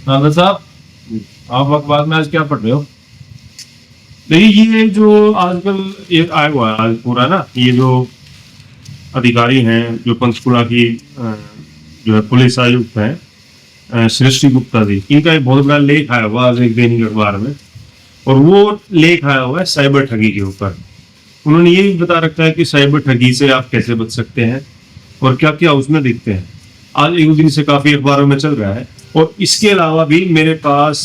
नागर साहब, आप अखबार में आज क्या पढ़ रहे हो? देखिए, ये जो आजकल ये आया हुआ है आज पूरा ना, ये जो अधिकारी हैं, जो पंचकुला की जो है पुलिस आयुक्त हैं, सृष्टि गुप्ता जी, इनका एक बहुत बड़ा लेख आया हुआ आज एक दैनिक अखबार में। और वो लेख आया हुआ है साइबर ठगी के ऊपर। उन्होंने ये भी बता रखा है कि साइबर ठगी से आप कैसे बच सकते हैं और क्या क्या उसमें दिखते हैं। आज एक दिन से काफी अखबारों में चल रहा है। और इसके अलावा भी मेरे पास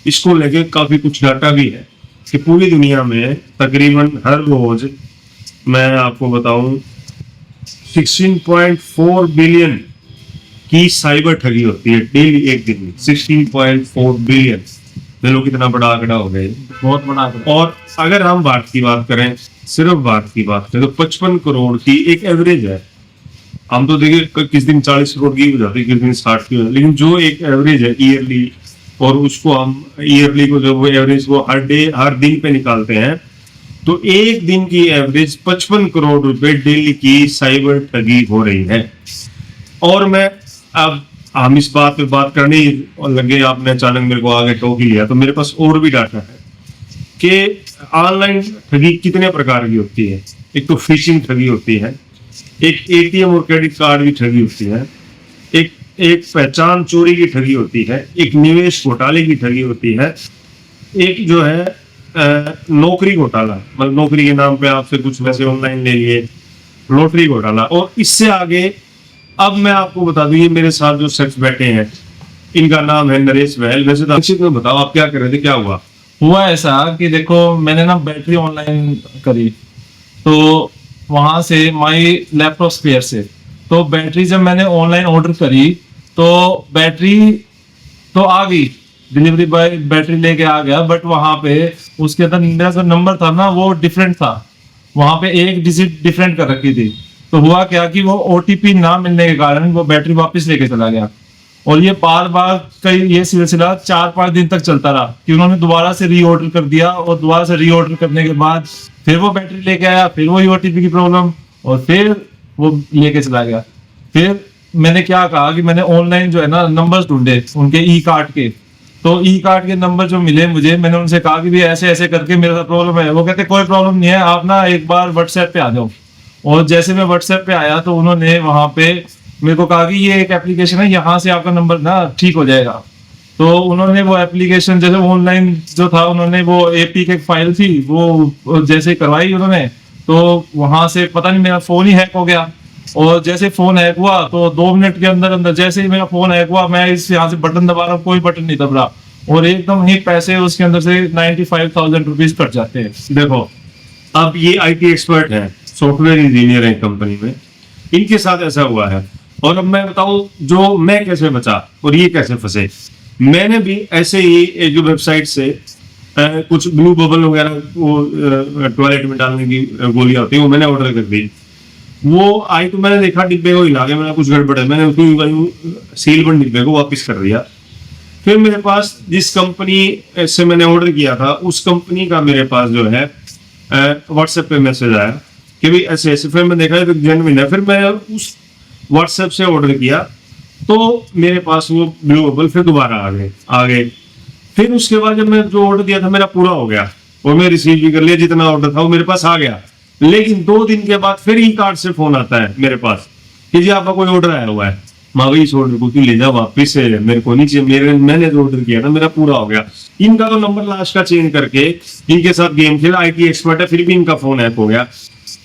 इसको लेके काफी कुछ डाटा भी है कि पूरी दुनिया में तकरीबन हर रोज, मैं आपको बताऊं, 16.4 बिलियन की साइबर ठगी होती है डेली, एक दिन में 16.4 बिलियन। देखो कितना बड़ा आंकड़ा हो गया, बहुत बड़ा आंकड़ा। और अगर हम भारत की बात करें, सिर्फ भारत की बात करें, तो 55 करोड़ की एक एवरेज है। हम तो देखिए किस दिन 40 करोड़ की हो जाती है, किस दिन 60 की हो जाती है, लेकिन जो एक एवरेज है ईयरली, और उसको हम ईयरली को जब वो एवरेज को हर दिन पे निकालते हैं, तो एक दिन की एवरेज 55 करोड़ रुपए डेली की साइबर ठगी हो रही है। और मैं अब हम इस बात पे बात करने लगे, आपने अचानक मेरे को आगे टोक ही लिया, तो मेरे पास और भी डाटा है कि ऑनलाइन ठगी कितने प्रकार की होती है। एक तो फिशिंग ठगी होती है, एक एटीएम और क्रेडिट कार्ड की ठगी होती है, एक पहचान चोरी की ठगी होती है, एक निवेश घोटाले की ठगी होती है, एक जो है नौकरी घोटाला, मतलब नौकरी के नाम पे आपसे कुछ पैसे ऑनलाइन ले लिए, लॉटरी घोटाला। और इससे आगे अब मैं आपको बता दूं, ये मेरे साथ जो शख्स बैठे हैं, इनका नाम है नरेश बहल। वैसे तो संक्षिप्त में बताओ आप क्या कर रहे थे, क्या हुआ? हुआ ऐसा कि देखो, मैंने ना बैटरी ऑनलाइन करी, तो वहां से माई लैपटॉप स्पेयर से, तो बैटरी जब मैंने ऑनलाइन ऑर्डर करी तो बैटरी तो आ गई, डिलीवरी बॉय बैटरी लेके आ गया, बट वहां पे उसके अंदर मेरा जो नंबर था ना वो डिफरेंट था, वहां पे एक डिजिट डिफरेंट कर रखी थी। तो हुआ क्या कि वो ओटीपी ना मिलने के कारण वो बैटरी वापस लेके चला गया। और ये बार बार कई ये सिलसिला 4-5 दिन तक चलता रहा कि उन्होंने दोबारा से रीऑर्डर कर दिया, और दोबारा से रीऑर्डर करने के बाद फिर वो बैटरी लेके आया, फिर वही ओटीपी की प्रॉब्लम, और फिर वो लेके चला गया। फिर मैंने क्या कहा कि मैंने ऑनलाइन जो है ना नंबर्स ढूंढे उनके ई कार्ड के, तो ई कार्ड के नंबर जो मिले मुझे, मैंने उनसे कहा कि भी ऐसे ऐसे करके मेरे साथ प्रॉब्लम है। वो कहते कोई प्रॉब्लम नहीं है, आप ना एक बार व्हाट्सएप पे आ जाओ। और जैसे मैं व्हाट्सएप पे आया तो उन्होंने वहां पे मेरे को कहा कि ये एक एप्लीकेशन है, यहाँ से आपका नंबर ना ठीक हो जाएगा। तो उन्होंने वो एप्लीकेशन जैसे ऑनलाइन जो था, उन्होंने वो एपी की फाइल थी वो जैसे करवाई उन्होंने, तो वहां से पता नहीं मेरा फोन ही हैक हो गया। और जैसे फोन हैक हुआ तो 2 मिनट के अंदर अंदर जैसे ही मेरा फोन हैक हुआ, मैं इस यहाँ से बटन दबा रहा हूँ, कोई बटन नहीं दब रहा, और एकदम ही पैसे उसके अंदर से 95,000 रुपीज कट जाते हैं। देखो, अब ये आईटी एक्सपर्ट हैं, सॉफ्टवेयर इंजीनियर हैं कंपनी में, इनके साथ ऐसा हुआ है। और अब मैं बताऊं जो मैं कैसे बचा और ये कैसे फंसे। मैंने भी ऐसे ही एक जो वेबसाइट से कुछ ब्लू बबल वगैरह, वो टॉयलेट में डालने की गोलियां होती है, वो मैंने ऑर्डर कर दी। वो आई तो मैंने देखा डिब्बे को हिला के, मैंने कुछ गड़बड़ है, मैंने उसको सील बंद डिब्बे को वापस कर दिया। फिर मेरे पास जिस कंपनी से मैंने ऑर्डर किया था, उस कंपनी का मेरे पास जो है व्हाट्सएप पे मैसेज आया कि भाई ऐसे ऐसे। फिर मैं देखा तो जेन्युइन है। फिर मैं उस व्हाट्सएप से ऑर्डर किया तो मेरे पास वो ब्लू बबल फिर दोबारा आ गए। फिर उसके बाद जब मैं जो ऑर्डर दिया था मेरा पूरा हो गया, और मैं रिसीव भी कर लिया, जितना ऑर्डर था वो मेरे पास आ गया। लेकिन 2 दिन के बाद फिर ई कार्ड से फोन आता है मेरे पास कि जी आपका कोई ऑर्डर आया हुआ है, मांगो इस ऑर्डर को तू ले जा वापिस से, मेरे को नहीं चाहिए, मैंने जो ऑर्डर किया था मेरा पूरा हो गया। इनका तो नंबर लास्ट का चेंज करके इनके साथ गेम खेला, आईटी एक्सपर्ट है, फिर भी इनका फोन हैक हो गया।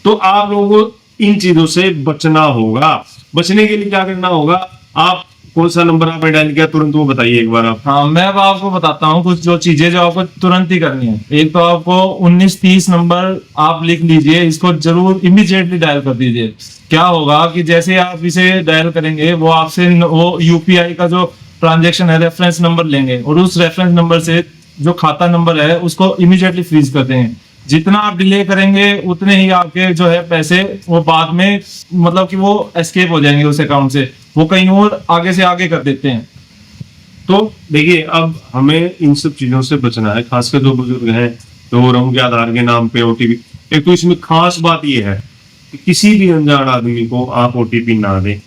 तो आप लोगों को इन चीजों से बचना होगा। बचने के लिए क्या करना होगा, आप कौन सा नंबर आपने डायल किया तुरंत वो बताइए एक बार आप। हाँ, मैं अब आपको बताता हूँ कुछ जो चीजें जो आपको तुरंत ही करनी है। एक तो आपको 1930 नंबर आप लिख लीजिए, इसको जरूर इमीडिएटली डायल कर दीजिए। क्या होगा कि जैसे आप इसे डायल करेंगे वो आपसे वो यूपीआई का जो ट्रांजैक्शन है रेफरेंस नंबर लेंगे, और उस रेफरेंस नंबर से जो खाता नंबर है उसको इमीडिएटली फ्रीज कर देंगे। जितना आप डिले करेंगे उतने ही आपके जो है पैसे वो बाद में मतलब कि वो एस्केप हो जाएंगे उस अकाउंट से, वो कहीं और आगे से आगे कर देते हैं। तो देखिए, अब हमें इन सब चीजों से बचना है, खासकर जो बुजुर्ग हैं, तो उनके आधार के नाम पे ओटीपी। एक तो इसमें खास बात यह है कि किसी भी अनजान आदमी को आप ओटीपी ना दें,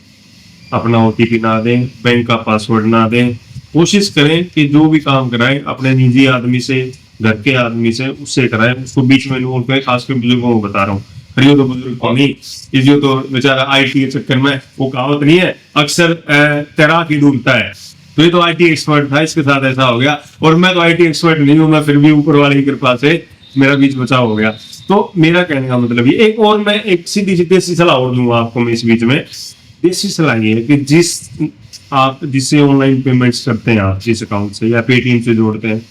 अपना ओटीपी ना दें, बैंक का पासवर्ड ना दें, कोशिश करें कि जो भी काम कराएं अपने निजी आदमी से, घर के आदमी से, उससे कराएं, उसको बीच में इन्वॉल्व करें। खासकर बुजुर्गों को बता रहा हूँ, खड़ियो तो बुजुर्ग को नहीं, इजियो तो बेचारा आईटी के चक्कर में, वो कहावत नहीं है अक्सर तैराक ही डूबता है। तो ये तो आईटी एक्सपर्ट था, इसके साथ ऐसा हो गया। और मैं तो आईटी एक्सपर्ट नहीं हूँ, मैं फिर भी ऊपर वाले की कृपा से मेरा बीच बचाव हो गया। तो मेरा कहने का मतलब ये, एक और मैं एक सीधी सी देसी सलाह और दूंगा आपको मैं इस बीच में। देसी सलाह ये है कि जिससे ऑनलाइन पेमेंट्स करते हैं आप, जिस अकाउंट से या पेटीएम से जोड़ते हैं,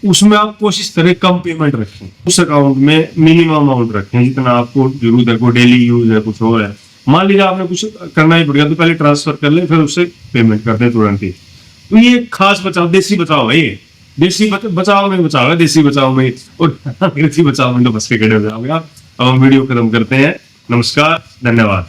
उसमें आप कोशिश करें कम पेमेंट रखें। उस अकाउंट में मिनिमम अमाउंट रखें जितना आपको जरूरत है, कोई डेली यूज है, कुछ और है। मान लीजिए आपने कुछ करना ही पड़ेगा तो पहले ट्रांसफर कर ले, फिर उससे पेमेंट कर दें तुरंत ही। तो ये खास बचाव, देसी बचाव है ये। देसी बचाव में बचाव है, देसी बचाव में। और अंग्रेजी बचाव में तो बस के खड़े हो जाओगे आप। अब हम वीडियो खत्म करते हैं। नमस्कार, धन्यवाद।